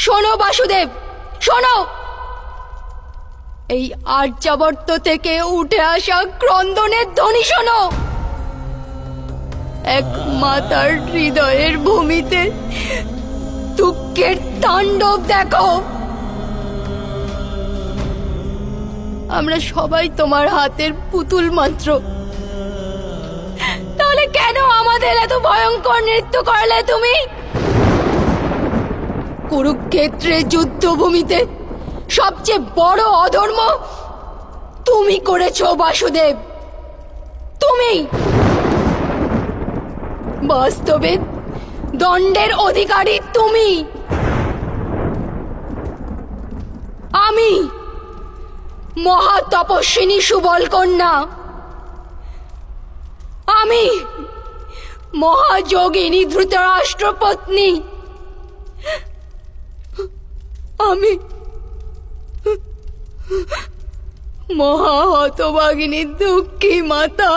শোনো বাসুদেব, শোনো। এই আর্যাবর্ত থেকে উঠে আসা ক্রন্দনের ধ্বনি শোনো। এক মাতার হৃদয়ের ভূমিতে দুঃখের তাণ্ডব দেখো। আমরা সবাই তোমার হাতের পুতুল মাত্র। তাহলে কেন আমাদের এত ভয়ঙ্কর নৃত্য করলে তুমি? কুরুক্ষেত্রের যুদ্ধভূমিতে সবচেয়ে বড় অধর্ম তুমি করেছো বাসুদেব, তুমি। বাস্তবে দণ্ডের অধিকারী তুমি। আমি মহা তপস্বিনী সুবল কন্যা, আমি মহাযোগিনী ধৃতরাষ্ট্র পত্নী, আমি মহা হতভাগিনী দুঃখী মাতা।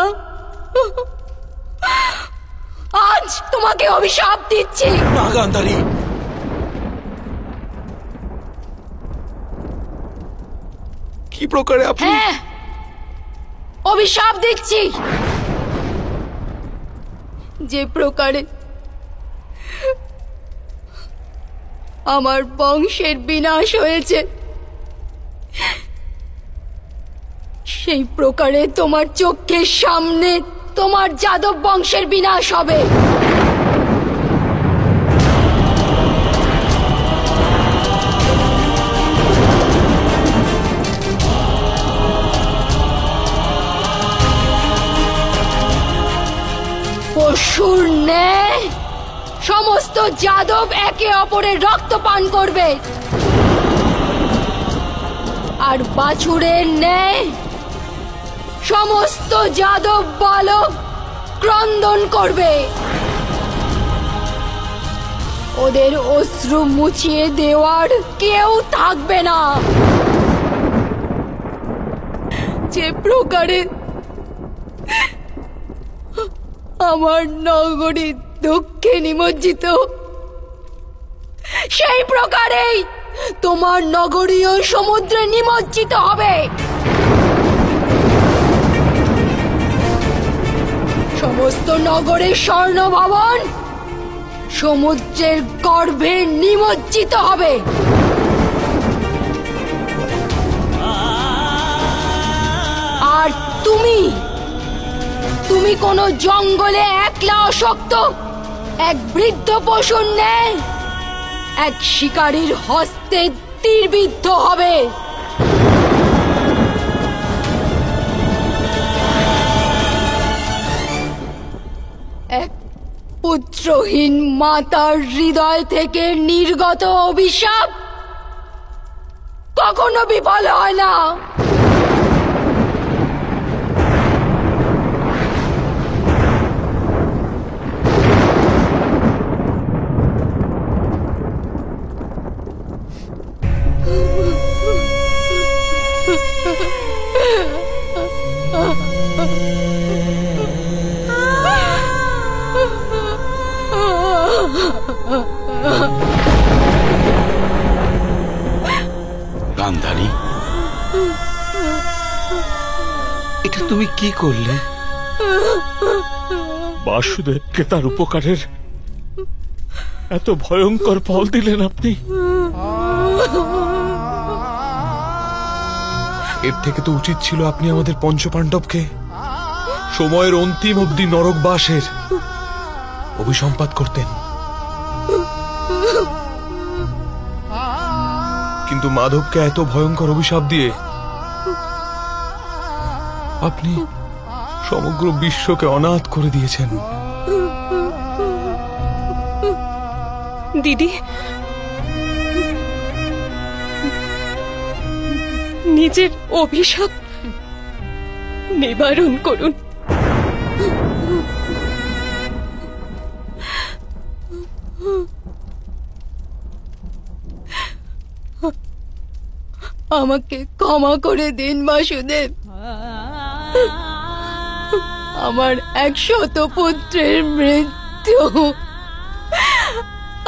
আজ তোমাকে অভিশাপ দিচ্ছি। না গান্ধারী, কি প্রকারে আপনি? হ্যাঁ, অভিশাপ দিচ্ছি। যে প্রকারে আমার বংশের বিনাশ হয়েছে, সেই প্রকারে তোমার চোখের সামনে তোমার যাদব বংশের বিনাশ হবে। পশুর ন্যায় সমস্ত যাদব একে অপরের রক্ত পান করবে, আর বাছুরের ন্যায় সমস্ত যাদব বালক ক্রন্দন করবে। ওদের অশ্রু মুছিয়ে দেওয়ার কেউ থাকবে না। যে প্রকারে আমার নগরী দুঃখে নিমজ্জিত, সেই প্রকারেই তোমার নগরীও সমুদ্রে নিমজ্জিত হবে। সমস্ত নগরের স্বর্ণ ভবন সমুদ্রের গর্ভে নিমজ্জিত হবে। আর তুমি কোনো জঙ্গলে একলা অশক্ত এক বৃদ্ধ পশুর ন্যায় এক শিকারীর হস্তে তীরবিদ্ধ হবে। এক পুত্রহীন মাতার হৃদয় থেকে নির্গত অভিশাপ কখনো বিফল হয় না। গান্ধারী, এটা তুমি কি করলে? বাসুদেবকে তার উপকারের এত ভয়ঙ্কর ফল দিলেন আপনি। এর থেকে তো উচিত ছিল আপনি আমাদের পঞ্চপাণ্ডবকে সময়ের অন্তিম অবধি নরকবাসের অভিসম্পাত করতেন। কিন্তু মাধবকে এত ভয়ঙ্কর অভিশাপ দিয়ে আপনি সমগ্র বিশ্বকে অনাথ করে দিয়েছেন। দিদি, নিজের অভিশাপ নিবারণ করুন। আমাকে ক্ষমা করে দিন বাসুদেব। আমার 100 পুত্রের মৃত্যু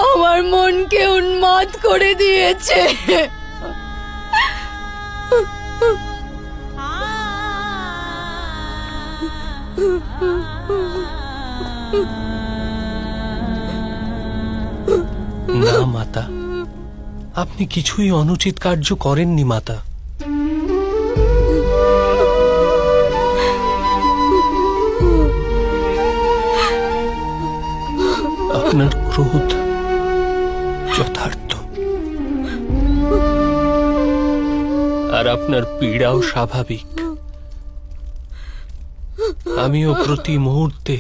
আমার মনকে উন্মাদ করে দিয়েছে। না মাতা, আপনি কিছুই অনুচিত কার্য করেননি মাতা। আপনার ক্রোধ যথার্থ, আর আপনার পীড়াও স্বাভাবিক। আমিও প্রতি মুহূর্তে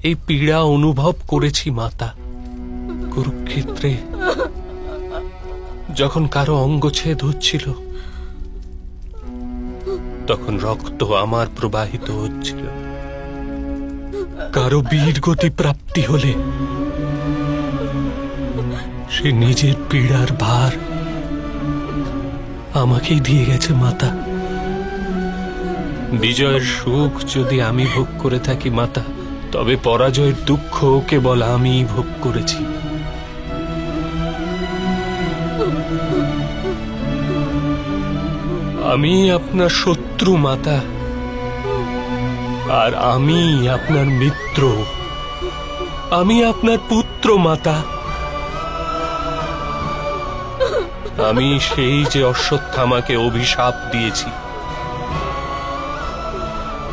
এই পীড়া অনুভব করেছি মাতা। কুরুক্ষেত্রে যখন কারো অঙ্গচ্ছেদ হচ্ছিল, তখন রক্ত আমার প্রবাহিত হচ্ছিল। কারো বীর গতি প্রাপ্তি হলে সে নিজের পীড়ার ভার আমাকেই দিয়ে গেছে মাতা। বিজয়ের সুখ যদি আমি ভোগ করে থাকি মাতা, তবে পরাজয়ের দুঃখ কেবল আমিই ভোগ করেছি। আমি আপনার শত্রু মাতা, আর আমি আপনার মিত্র। আমি আপনার পুত্র মাতা। আমি সেই যে অশ্বত্থামাকে অভিশাপ দিয়েছি,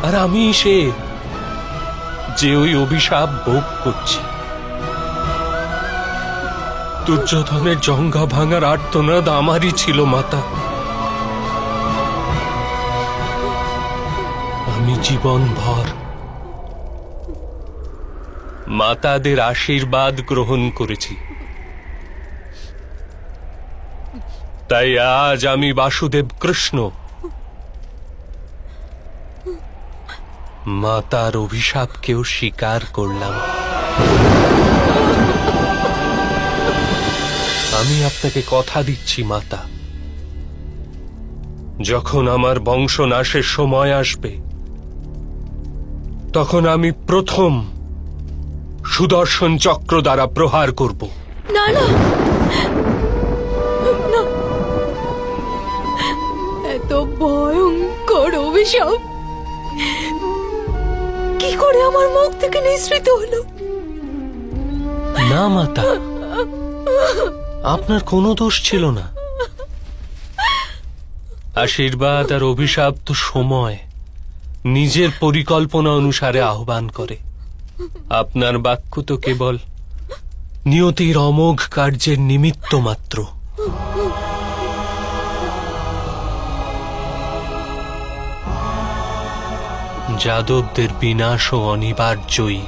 আর আমি সে যে ওই অভিশাপ ভোগ করছি। দুর্যোধনের জঙ্ঘা ভাঙার আর্তনাদ আমারই ছিল মাতা। আমি জীবনভর মাতাদের আশীর্বাদ গ্রহণ করেছি। তাই আজ আমি বাসুদেব কৃষ্ণ মাতার অভিশাপকেও স্বীকার করলাম। আমি আপনাকে কথা দিচ্ছি মাতা, যখন আমার বংশনাশের সময় আসবে, তখন আমি প্রথম সুদর্শন চক্র দ্বারা প্রহার করব। না না, এত ভয়ঙ্কর অভিশাপ কি করে আমার মুখ থেকে নিঃসৃত হলো? না মাতা, আপনার কোনো দোষ ছিল না। আশীর্বাদ আর অভিশাপ তো সময় নিজের পরিকল্পনা অনুসারে আহ্বান করে। আপনার বাক্য তো কেবল নিয়তির অমোঘ কার্যের নিমিত্ত মাত্র। যাদবদের বিনাশও অনিবার্যই।